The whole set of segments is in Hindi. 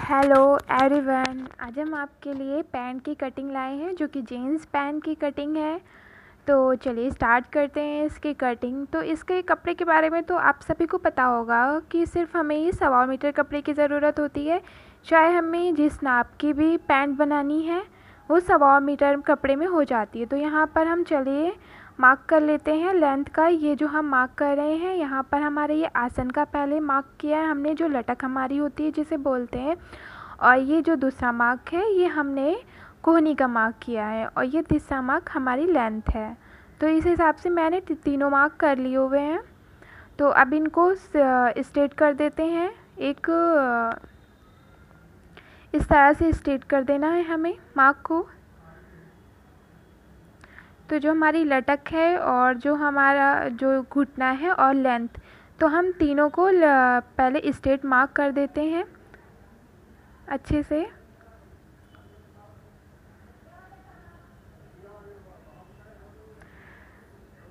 हेलो एवरीवन, आज हम आपके लिए पैंट की कटिंग लाए हैं जो कि जीन्स पैंट की कटिंग है। तो चलिए स्टार्ट करते हैं इसकी कटिंग। तो इसके कपड़े के बारे में तो आप सभी को पता होगा कि सिर्फ हमें ये 1.25 मीटर कपड़े की ज़रूरत होती है। चाहे हमें जिस नाप की भी पैंट बनानी है वो 1.25 मीटर कपड़े में हो जाती है। तो यहाँ पर हम चलिए मार्क कर लेते हैं लेंथ का। ये जो हम मार्क कर रहे हैं यहाँ पर हमारे ये आसन का पहले मार्क किया है हमने, जो लटक हमारी होती है जिसे बोलते हैं। और ये जो दूसरा मार्क है ये हमने कोहनी का मार्क किया है, और ये तीसरा मार्क हमारी लेंथ है। तो इस हिसाब से मैंने तीनों मार्क कर लिए हुए हैं। तो अब इनको स्ट्रेट कर देते हैं। एक इस तरह से स्ट्रेट कर देना है हमें मार्क को। तो जो हमारी लटक है और जो हमारा जो घुटना है और लेंथ, तो हम तीनों को पहले स्ट्रेट मार्क कर देते हैं अच्छे से।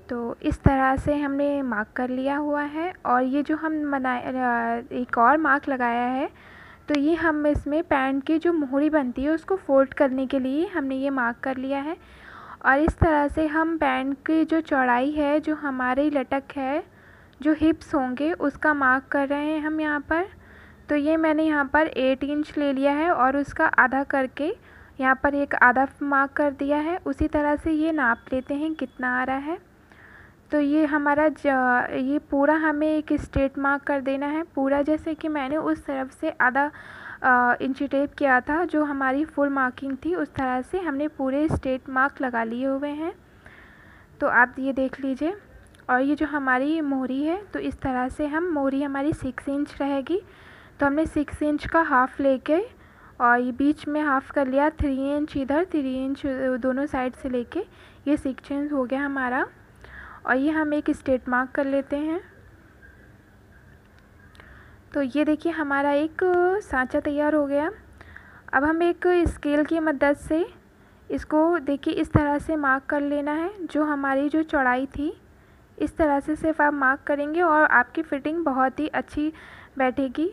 तो इस तरह से हमने मार्क कर लिया हुआ है। और ये जो हम एक और मार्क लगाया है, तो ये हम इसमें पैंट की जो मोहरी बनती है उसको फोल्ड करने के लिए हमने ये मार्क कर लिया है। और इस तरह से हम पैंट की जो चौड़ाई है, जो हमारी लटक है, जो हिप्स होंगे उसका मार्क कर रहे हैं हम यहाँ पर। तो ये मैंने यहाँ पर 8 इंच ले लिया है और उसका आधा करके यहाँ पर एक आधा मार्क कर दिया है। उसी तरह से ये नाप लेते हैं कितना आ रहा है। तो ये हमारा ये पूरा हमें एक स्ट्रेट मार्क कर देना है पूरा, जैसे कि मैंने उस तरफ से आधा इंची टेप किया था जो हमारी फुल मार्किंग थी, उस तरह से हमने पूरे स्ट्रेट मार्क लगा लिए हुए हैं। तो आप ये देख लीजिए। और ये जो हमारी मोहरी है, तो इस तरह से हम मोहरी हमारी 6 इंच रहेगी। तो हमने 6 इंच का हाफ़ लेके और ये बीच में हाफ़ कर लिया, 3 इंच इधर 3 इंच दोनों साइड से लेके ये 6 इंच हो गया हमारा। और ये हम एक स्ट्रेट मार्क कर लेते हैं। तो ये देखिए हमारा एक सांचा तैयार हो गया। अब हम एक स्केल की मदद से इसको देखिए इस तरह से मार्क कर लेना है। जो हमारी जो चौड़ाई थी इस तरह से सिर्फ आप मार्क करेंगे और आपकी फ़िटिंग बहुत ही अच्छी बैठेगी।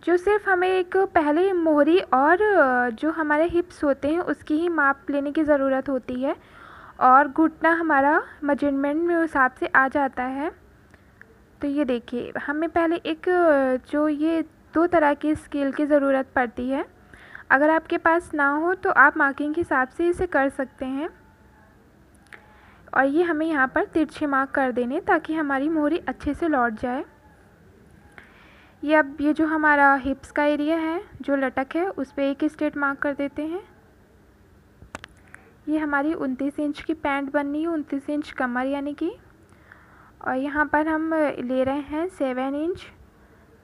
जो सिर्फ हमें एक पहले मोहरी और जो हमारे हिप्स होते हैं उसकी ही माप लेने की ज़रूरत होती है, और घुटना हमारा मेजरमेंट में उस हिसाब से आ जाता है। तो ये देखिए हमें पहले एक जो ये 2 तरह की स्केल की ज़रूरत पड़ती है। अगर आपके पास ना हो तो आप मार्किंग के हिसाब से इसे कर सकते हैं। और ये हमें यहाँ पर तिरछे मार्क कर देने ताकि हमारी मोहरी अच्छे से लौट जाए। ये अब ये जो हमारा हिप्स का एरिया है, जो लटक है, उस पर एक स्ट्रेट मार्क कर देते हैं। ये हमारी 29 इंच की पैंट बननी है, 29 इंच कमर यानी कि। और यहाँ पर हम ले रहे हैं 7 इंच।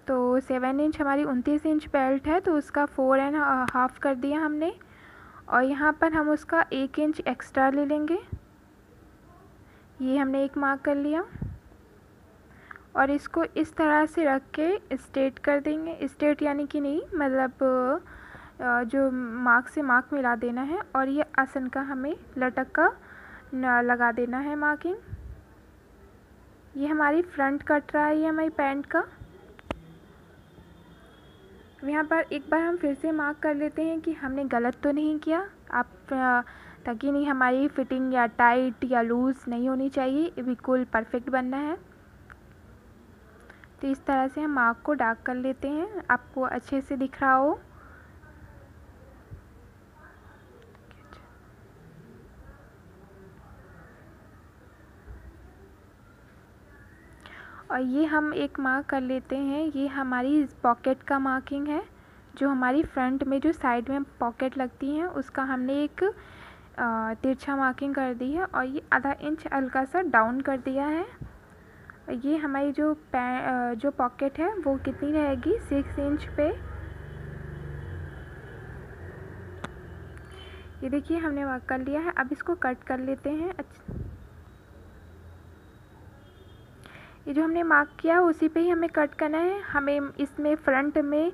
तो 7 इंच हमारी 29 इंच बेल्ट है, तो उसका 4.5 कर दिया हमने। और यहाँ पर हम उसका 1 इंच एक्स्ट्रा ले लेंगे। ये हमने एक मार्क कर लिया और इसको इस तरह से रख के स्ट्रेट कर देंगे। स्ट्रेट यानी कि नहीं, मतलब जो मार्क से मार्क मिला देना है। और ये आसन का हमें लटक का लगा देना है मार्किंग। ये हमारी फ्रंट कट रहा है, ये हमारी पैंट का। यहाँ पर एक बार हम फिर से मार्क कर लेते हैं कि हमने गलत तो नहीं किया, ताकि नहीं हमारी फिटिंग या टाइट या लूज़ नहीं होनी चाहिए, बिल्कुल परफेक्ट बनना है। तो इस तरह से हम मार्क को डार्क कर लेते हैं, आपको अच्छे से दिख रहा हो। और ये हम एक मार्क कर लेते हैं, ये हमारी पॉकेट का मार्किंग है। जो हमारी फ्रंट में जो साइड में पॉकेट लगती हैं उसका हमने एक तिरछा मार्किंग कर दी है। और ये आधा इंच हल्का सा डाउन कर दिया है। और ये हमारी जो पॉकेट है वो कितनी रहेगी, 6 इंच पे। ये देखिए हमने मार्क कर लिया है। अब इसको कट कर लेते हैं। ये जो हमने मार्क किया उसी पे ही हमें कट करना है। हमें इसमें फ्रंट में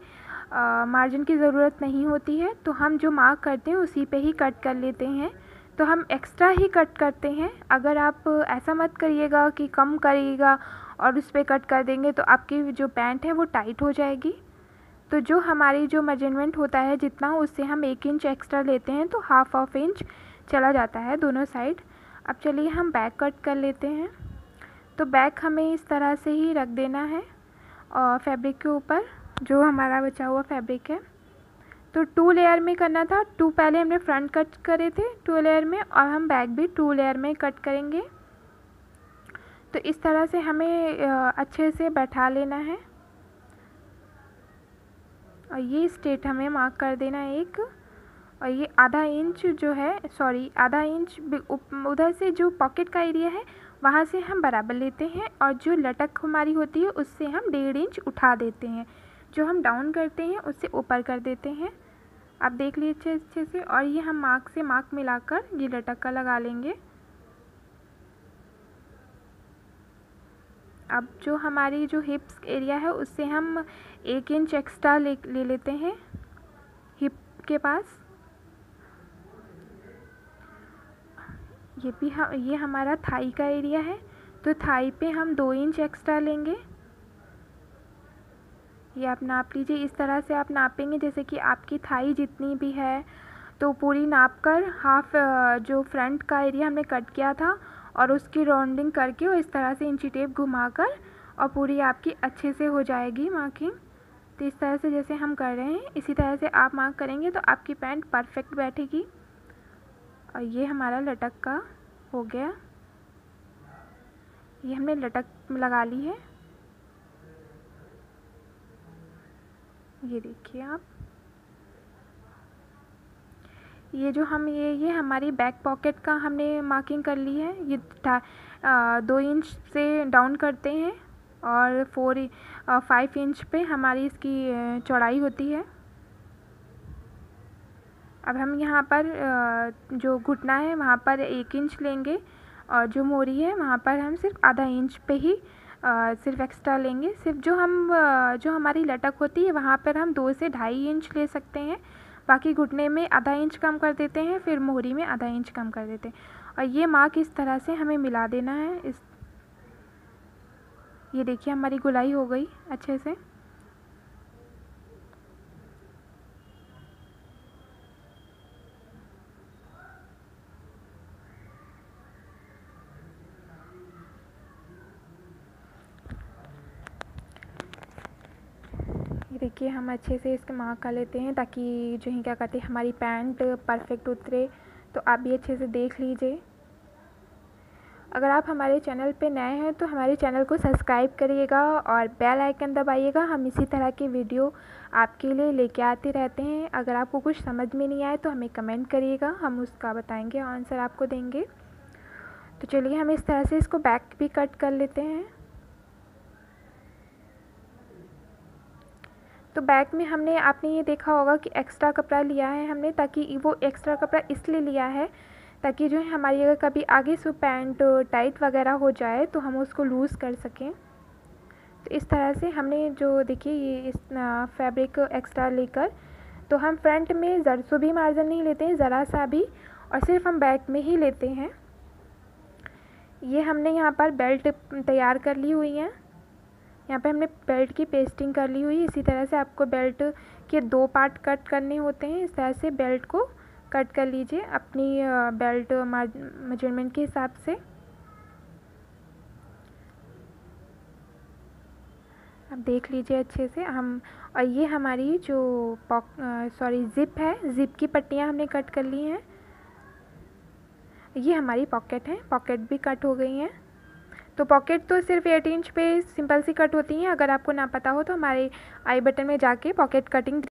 मार्जिन की ज़रूरत नहीं होती है, तो हम जो मार्क करते हैं उसी पे ही कट कर लेते हैं। तो हम एक्स्ट्रा ही कट करते हैं। अगर आप ऐसा मत करिएगा कि कम करिएगा और उस पर कट कर देंगे तो आपकी जो पैंट है वो टाइट हो जाएगी। तो जो हमारी जो मेजरमेंट होता है जितना, उससे हम 1 इंच एक्स्ट्रा लेते हैं, तो हाफ इंच चला जाता है दोनों साइड। अब चलिए हम बैक कट कर लेते हैं। तो बैक हमें इस तरह से ही रख देना है और फैब्रिक के ऊपर जो हमारा बचा हुआ फैब्रिक है। तो 2 लेयर में करना था। 2 पहले हमने फ्रंट कट करे थे 2 लेयर में, और हम बैक भी 2 लेयर में कट करेंगे। तो इस तरह से हमें अच्छे से बैठा लेना है और ये स्ट्रेट हमें मार्क कर देना है एक। और ये आधा इंच जो है, सॉरी आधा इंच उधर से जो पॉकेट का एरिया है वहाँ से हम बराबर लेते हैं, और जो लटक हमारी होती है उससे हम 1.5 इंच उठा देते हैं। जो हम डाउन करते हैं उससे ऊपर कर देते हैं। आप देख लीजिए अच्छे से। और ये हम मार्क से मार्क मिलाकर ये लटक का लगा लेंगे। अब जो हमारी जो हिप्स एरिया है उससे हम 1 इंच एक्स्ट्रा ले लेते हैं हिप के पास। ये हमारा थाई का एरिया है, तो थाई पे हम 2 इंच एक्स्ट्रा लेंगे। ये आप नाप लीजिए। इस तरह से आप नापेंगे जैसे कि आपकी थाई जितनी भी है, तो पूरी नाप कर हाफ जो फ्रंट का एरिया हमने कट किया था और उसकी राउंडिंग करके और इस तरह से इंची टेप घुमाकर और पूरी आपकी अच्छे से हो जाएगी मार्किंग। तो इस तरह से जैसे हम कर रहे हैं इसी तरह से आप मार्क करेंगे तो आपकी पैंट परफेक्ट बैठेगी। और ये हमारा लटक का हो गया। ये हमने लटक लगा ली है, ये देखिए आप। ये जो हम ये हमारी बैक पॉकेट का हमने मार्किंग कर ली है। ये 2 इंच से डाउन करते हैं और 5 इंच पे हमारी इसकी चौड़ाई होती है। अब हम यहाँ पर जो घुटना है वहाँ पर 1 इंच लेंगे और जो मोरी है वहाँ पर हम सिर्फ आधा इंच पे ही सिर्फ एक्स्ट्रा लेंगे। सिर्फ जो हमारी लटक होती है वहाँ पर हम 2 से 2.5 इंच ले सकते हैं। बाकी घुटने में आधा इंच कम कर देते हैं, फिर मोहरी में आधा इंच कम कर देते हैं। और ये मार्क इस तरह से हमें मिला देना है। ये देखिए हमारी गुलाई हो गई अच्छे से। ये देखिए हम अच्छे से इसके मार्क कर लेते हैं ताकि जो है क्या कहते हैं हमारी पैंट परफेक्ट उतरे। तो आप भी अच्छे से देख लीजिए। अगर आप हमारे चैनल पे नए हैं तो हमारे चैनल को सब्सक्राइब करिएगा और बेल आइकन दबाइएगा। हम इसी तरह के वीडियो आपके लिए लेके आते रहते हैं। अगर आपको कुछ समझ में नहीं आए तो हमें कमेंट करिएगा, हम उसका बताएंगे, आंसर आपको देंगे। तो चलिए हम इस तरह से इसको बैक भी कट कर लेते हैं। तो बैक में आपने ये देखा होगा कि एक्स्ट्रा कपड़ा लिया है हमने, ताकि वो एक्स्ट्रा कपड़ा इसलिए लिया है ताकि जो है हमारी अगर कभी आगे से पैंट टाइट वगैरह हो जाए तो हम उसको लूज़ कर सकें। तो इस तरह से हमने जो देखिए ये इस फैब्रिक एक्स्ट्रा लेकर तो हम फ्रंट में ज़रा भी मार्जिन नहीं लेते हैं, ज़रा सा भी, और सिर्फ हम बैक में ही लेते हैं। ये हमने यहाँ पर बेल्ट तैयार कर ली हुई है। यहाँ पे हमने बेल्ट की पेस्टिंग कर ली हुई है। इसी तरह से आपको बेल्ट के 2 पार्ट कट करने होते हैं। इस तरह से बेल्ट को कट कर लीजिए अपनी बेल्ट मेजरमेंट के हिसाब से। अब देख लीजिए अच्छे से हम। और ये हमारी जो ज़िप है, ज़िप की पट्टियाँ हमने कट कर ली हैं। ये हमारी पॉकेट है, पॉकेट भी कट हो गई हैं। तो पॉकेट तो सिर्फ 8 इंच पे सिंपल सी कट होती हैं। अगर आपको ना पता हो तो हमारे आई बटन में जाके पॉकेट कटिंग